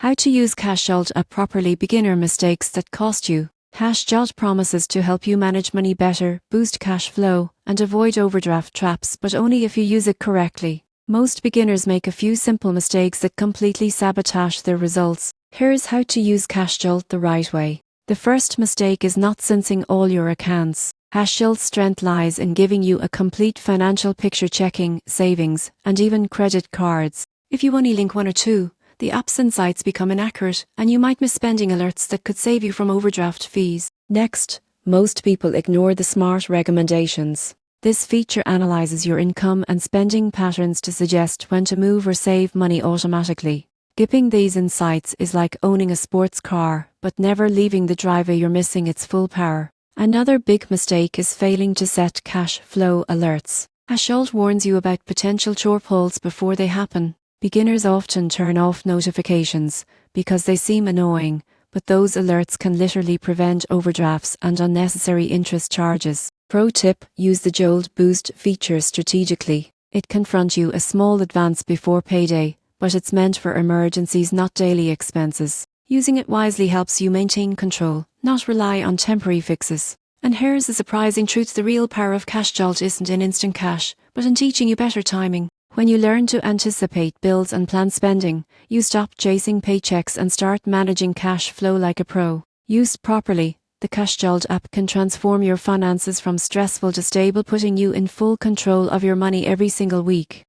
How to use CashJolt app properly. Beginner mistakes that cost you. CashJolt promises to help you manage money better, boost cash flow, and avoid overdraft traps, but only if you use it correctly. Most beginners make a few simple mistakes that completely sabotage their results. Here's how to use CashJolt the right way. The first mistake is not syncing all your accounts. CashJolt's strength lies in giving you a complete financial picture, checking, savings, and even credit cards. If you only link one or two, the app's insights become inaccurate, and you might miss spending alerts that could save you from overdraft fees. Next, most people ignore the smart recommendations. This feature analyzes your income and spending patterns to suggest when to move or save money automatically. Skipping these insights is like owning a sports car, but never leaving the driveway. You're missing its full power. Another big mistake is failing to set cash flow alerts. CashJolt warns you about potential shortfalls before they happen. Beginners often turn off notifications because they seem annoying, but those alerts can literally prevent overdrafts and unnecessary interest charges. Pro tip: use the Jolt Boost feature strategically. It can front you a small advance before payday, but it's meant for emergencies, not daily expenses. Using it wisely helps you maintain control, not rely on temporary fixes. And here's a surprising truth: the real power of CashJolt isn't in instant cash, but in teaching you better timing. When you learn to anticipate bills and plan spending, you stop chasing paychecks and start managing cash flow like a pro. Used properly, the CashJolt app can transform your finances from stressful to stable, putting you in full control of your money every single week.